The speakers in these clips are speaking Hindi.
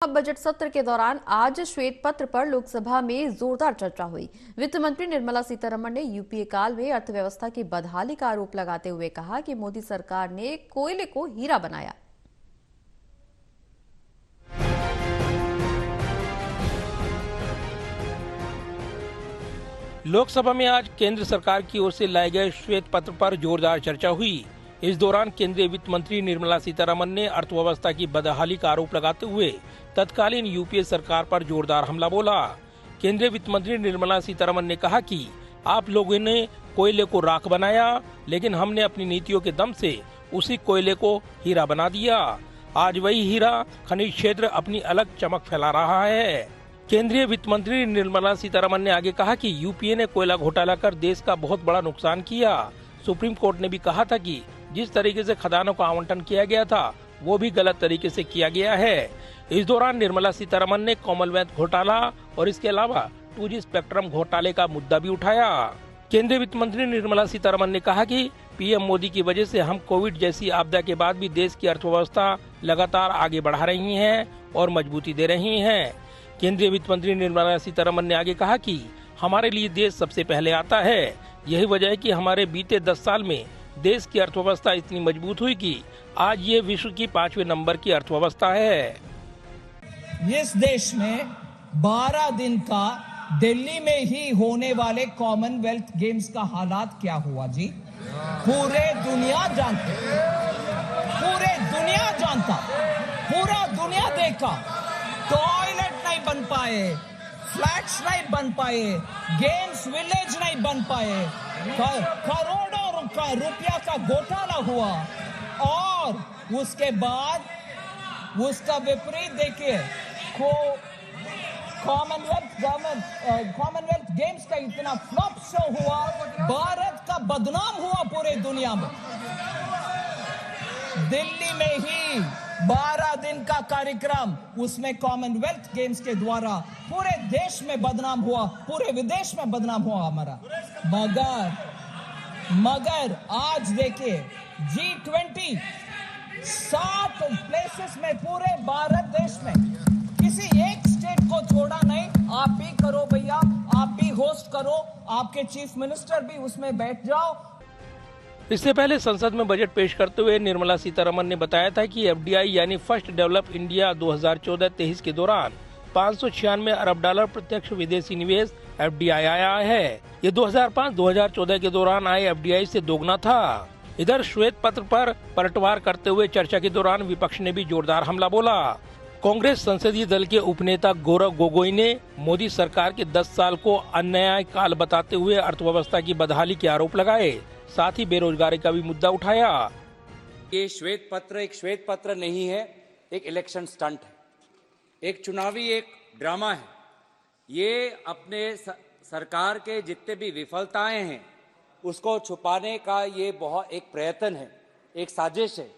बजट सत्र के दौरान आज श्वेत पत्र पर लोकसभा में जोरदार चर्चा हुई। वित्त मंत्री निर्मला सीतारमण ने यूपीए काल में अर्थव्यवस्था की बदहाली का आरोप लगाते हुए कहा कि मोदी सरकार ने कोयले को हीरा बनाया। लोकसभा में आज केंद्र सरकार की ओर से लाए गए श्वेत पत्र पर जोरदार चर्चा हुई। इस दौरान केंद्रीय वित्त मंत्री निर्मला सीतारमण ने अर्थव्यवस्था की बदहाली का आरोप लगाते हुए तत्कालीन यूपीए सरकार पर जोरदार हमला बोला। केंद्रीय वित्त मंत्री निर्मला सीतारमण ने कहा कि आप लोगों ने कोयले को राख बनाया, लेकिन हमने अपनी नीतियों के दम से उसी कोयले को हीरा बना दिया। आज वही हीरा खनिज क्षेत्र अपनी अलग चमक फैला रहा है। केंद्रीय वित्त मंत्री निर्मला सीतारमण ने आगे कहा कि यूपीए ने कोयला घोटाला कर देश का बहुत बड़ा नुकसान किया। सुप्रीम कोर्ट ने भी कहा था कि जिस तरीके से खदानों का आवंटन किया गया था वो भी गलत तरीके से किया गया है। इस दौरान निर्मला सीतारमण ने कॉमनवेल्थ घोटाला और इसके अलावा 2G स्पेक्ट्रम घोटाले का मुद्दा भी उठाया। केंद्रीय वित्त मंत्री निर्मला सीतारमण ने कहा कि पीएम मोदी की वजह से हम कोविड जैसी आपदा के बाद भी देश की अर्थव्यवस्था लगातार आगे बढ़ा रही है और मजबूती दे रही है। केंद्रीय वित्त मंत्री निर्मला सीतारमण ने आगे कहा कि हमारे लिए देश सबसे पहले आता है। यही वजह है कि हमारे बीते 10 साल में देश की अर्थव्यवस्था इतनी मजबूत हुई कि आज ये विश्व की 5वें नंबर की अर्थव्यवस्था है। इस देश में 12 दिन का दिल्ली में ही होने वाले कॉमनवेल्थ गेम्स का हालात क्या हुआ जी? पूरे दुनिया जानती, पूरा दुनिया देखा। टॉयलेट नहीं बन पाए, फ्लैट्स नहीं बन पाए, गेम्स विलेज नहीं बन पाए, करोड़ों का रुपया का घोटाला हुआ और उसके बाद उसका विपरीत देखिए, कॉमनवेल्थ गेम्स का इतना फ्लॉप शो हुआ, भारत का बदनाम हुआ पूरे दुनिया में। दिल्ली में ही 12 दिन का कार्यक्रम, उसमें कॉमनवेल्थ गेम्स के द्वारा पूरे देश में बदनाम हुआ, पूरे विदेश में बदनाम हुआ हमारा। मगर आज देखिए G20 7 प्लेसेस में पूरे भारत देश में, किसी एक स्टेट को छोड़ा नहीं। आप भी करो भैया, आप भी होस्ट करो, आपके चीफ मिनिस्टर भी उसमें बैठ जाओ। इससे पहले संसद में बजट पेश करते हुए निर्मला सीतारमण ने बताया था कि एफडीआई यानी फर्स्ट डेवलप इंडिया 2014-23 के दौरान 596 अरब डॉलर प्रत्यक्ष विदेशी निवेश एफडीआई आया है। ये 2005-2014 के दौरान आए एफडीआई से दोगुना था। इधर श्वेत पत्र पर पलटवार करते हुए चर्चा के दौरान विपक्ष ने भी जोरदार हमला बोला। कांग्रेस संसदीय दल के उपनेता गौरव गोगोई ने मोदी सरकार के 10 साल को अन्याय काल बताते हुए अर्थव्यवस्था की बदहाली के आरोप लगाए। साथ ही बेरोजगारी का भी मुद्दा उठाया। ये श्वेत पत्र एक श्वेत पत्र नहीं है, एक इलेक्शन स्टंट है, एक चुनावी एक ड्रामा है। ये अपने सरकार के जितने भी विफलताएं हैं उसको छुपाने का ये बहुत एक प्रयत्न है, एक साजिश है।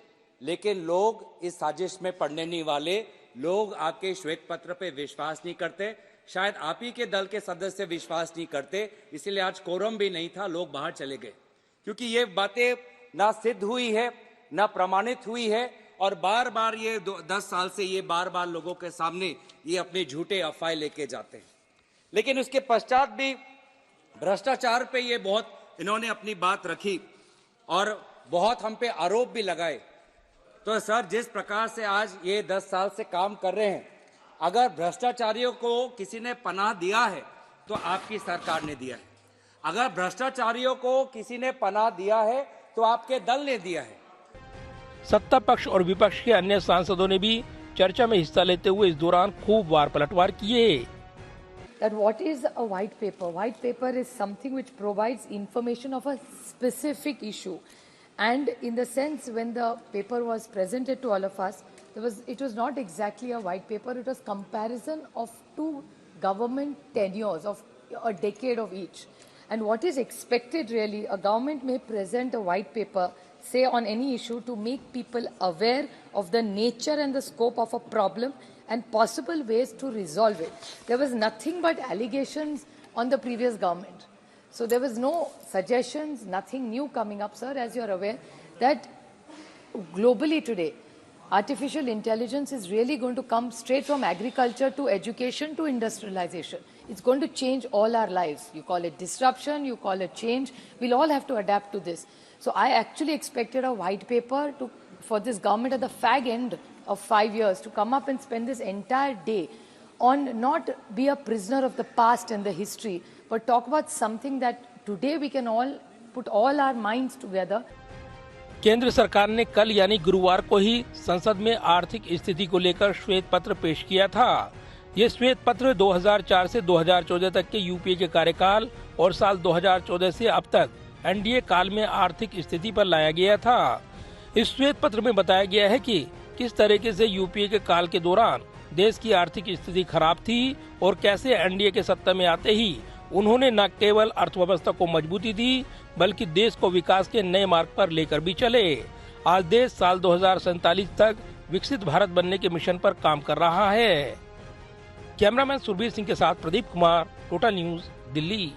लेकिन लोग इस साजिश में पड़ने नहीं वाले। लोग आपके श्वेत पत्र पे विश्वास नहीं करते। शायद आप ही के दल के सदस्य विश्वास नहीं करते, इसीलिए आज कोरम भी नहीं था, लोग बाहर चले गए, क्योंकि ये बातें ना सिद्ध हुई है ना प्रमाणित हुई है। और बार बार ये 10 साल से ये बार बार लोगों के सामने ये अपने झूठे अफवाह लेके जाते हैं। लेकिन उसके पश्चात भी भ्रष्टाचार पे ये बहुत इन्होंने अपनी बात रखी और बहुत हम पे आरोप भी लगाए। तो सर, जिस प्रकार से आज ये 10 साल से काम कर रहे हैं, अगर भ्रष्टाचारियों को किसी ने पनाह दिया है तो आपकी सरकार ने दिया है। अगर भ्रष्टाचारियों को किसी ने पनाह दिया है तो आपके दल ने दिया है। सत्ता पक्ष और विपक्ष के अन्य सांसदों ने भी चर्चा में हिस्सा लेते हुए इस दौरान खूब वार पलटवार किए। That what is a white paper? White paper is something which provides information of a specific issue, and in the sense when the paper was presented to all of us, it was not exactly a white paper. It was comparison of 2 government tenures of a decade of each. And what is expected really, a government may present a white paper, say on any issue, to make people aware of the nature and the scope of a problem and possible ways to resolve it. There was nothing but allegations on the previous government. So there was no suggestions, nothing new coming up, sir, as you're aware, that globally today, artificial intelligence is really going to come straight from agriculture to education to industrialization. It's going to change all our lives. You call it disruption, you call it change. We'll all have to adapt to this. So I actually expected a white paper for this government at the fag end of 5 years to come up and spend this entire day on not be a prisoner of the past and the history, but talk about something that today we can all put all our minds together. केंद्र सरकार ने कल यानी गुरुवार को ही संसद में आर्थिक स्थिति को लेकर श्वेत पत्र पेश किया था। ये श्वेत पत्र 2004 से 2014 तक के यूपीए के कार्यकाल और साल 2014 से अब तक एनडीए काल में आर्थिक स्थिति पर लाया गया था। इस श्वेत पत्र में बताया गया है कि किस तरीके से यूपीए के काल के दौरान देश की आर्थिक स्थिति खराब थी और कैसे एनडीए के सत्ता में आते ही उन्होंने न केवल अर्थव्यवस्था को मजबूती दी बल्कि देश को विकास के नए मार्ग पर लेकर भी चले। आज देश साल 2047 तक विकसित भारत बनने के मिशन पर काम कर रहा है। कैमरामैन सुरभीर सिंह के साथ प्रदीप कुमार, टोटल न्यूज, दिल्ली।